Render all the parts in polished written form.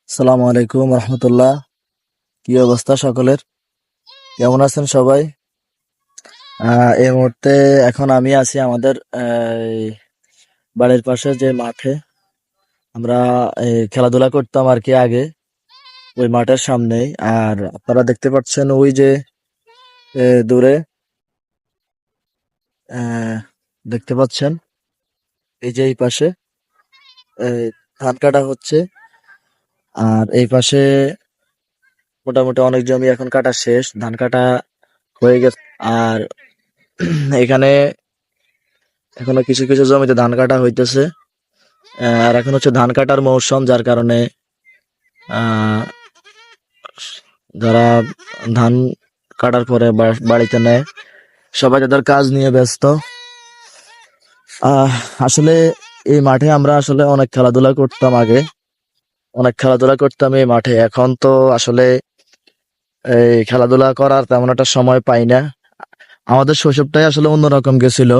আসসালামু আলাইকুম রহমতুল্লাহ। কি অবস্থা সকলের? কেমন আছেন সবাই? এই মুহূর্তে এখন আমি আছি আমাদের এই বাড়ির পাশে যে মাঠে আমরা খেলাধুলা করতাম আর কি আগে, ওই মাঠের সামনেই। আর আপনারা দেখতে পাচ্ছেন ওই যে দূরে আহ, দেখতে পাচ্ছেন এই যে এই পাশে এই ধান কাটা হচ্ছে। আর এই পাশে মোটামুটি অনেক জমি এখন কাটা শেষ, ধান কাটা হয়ে গেছে। আর এখানে এখনো কিছু কিছু জমিতে ধান কাটা হইতেছে। আর এখন হচ্ছে ধান কাটার মৌসুম, যার কারণে আহ, যারা ধান কাটার পরে বাড়িতে নেয় সবাই তাদের কাজ নিয়ে ব্যস্ত। আহ আসলে এই মাঠে আমরা আসলে অনেক খেলাধুলা করতাম আগে, অনেক খেলাধুলা করতাম এই মাঠে। এখন তো আসলে এই খেলাধুলা করার তেমন একটা সময় পাই না। আমাদের শৈশবটাই আসলে অন্যরকম গেছিল।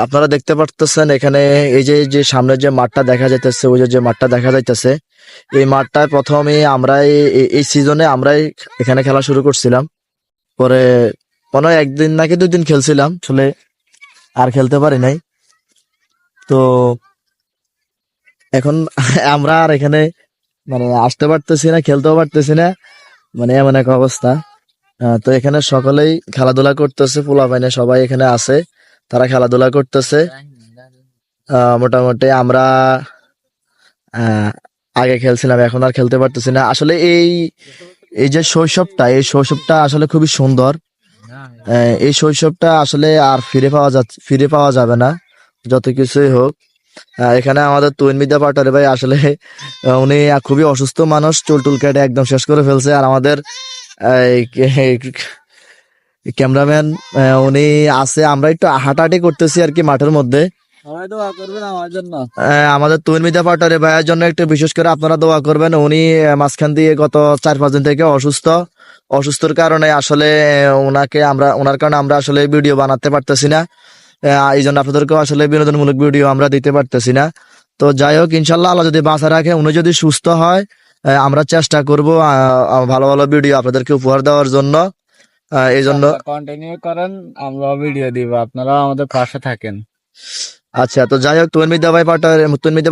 আপনারা দেখতে পারতেছেন এখানে এই যে যে সামনে যে মাঠটা দেখা যাইতেছে, ওই যে যে মাঠটা দেখা যাইতেছে, এই মাঠটায় প্রথমে আমরাই এই সিজনে আমরাই এখানে খেলা শুরু করছিলাম। পরে মনে হয় একদিন নাকি 2 দিন খেলছিলাম, আসলে আর খেলতে পারি নাই। তো এখন আমরা আর এখানে মানে আসতে পারতেছি না, খেলতেও পারতেছি না, মানে এমন এক অবস্থা। তো এখানে সকলেই খেলাধুলা করতেছে, পোলাপাইনে সবাই এখানে আছে, তারা খেলাধুলা করতেছে। মোটামুটি আমরা আহ আগে খেলছিলাম, এখন আর খেলতে পারতেছি না। আসলে এই এই যে শৈশবটা, এই শৈশবটা আসলে খুবই সুন্দর। এই শৈশবটা আসলে আর ফিরে পাওয়া যাবে না, যত কিছুই হোক। এখানে আমাদের তুইন মিদা পাটারে ভাই আসলে উনি খুবই অসুস্থ মানুষ, চুল টুল কেটে একদম শেষ করে ফেলছে। আর আমাদের ক্যামেরাম্যান উনি আছে, আমরা একটু হাঁটাহাঁটি করতেছি আর কি মাঠের মধ্যে। সবাই দোয়া করবেন আমার জন্য। আমাদের তুহিন মিদা পাটারে ভাইয়ের জন্য একটু বিশেষ করে আপনারা দোয়া করবেন। উনি মাঝখান দিয়ে গত 4-5 দিন থেকে অসুস্থর কারণে আসলে ওনার কারণে আমরা আসলে ভিডিও বানাতে পারতেছি না। এই জন্য আপনাদেরকেও আসলে বিনোদনমূলক ভিডিও আমরা দিতে পারতেছি না। তো যাই হোক, ইনশাল্লাহ আল্লাহ যদি বাঁচা রাখে, উনি যদি সুস্থ হয়, আমরা চেষ্টা করব ভালো ভালো ভিডিও আপনাদেরকে উপহার দেওয়ার জন্য। এই জন্য কন্টিনিউ করেন, আমরা ভিডিও দিব, আপনারা আমাদের পাশে থাকেন। আচ্ছা, তো যাই হোক, তুহিন মিদা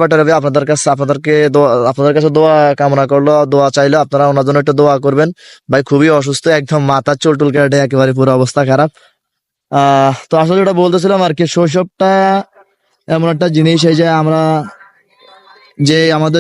পাটার ভাই আপনাদের কাছে দোয়া কামনা করলো, দোয়া চাইলো, আপনারা ওনার জন্য একটু দোয়া করবেন। ভাই খুবই অসুস্থ, একদম মাথার চুল টুল কেটে একেবারে পুরো অবস্থা খারাপ। তো আসলে ওটা বলতেছিলাম আর কি, শৈশবটা এমন একটা জিনিস, এই যে আমরা যে আমাদের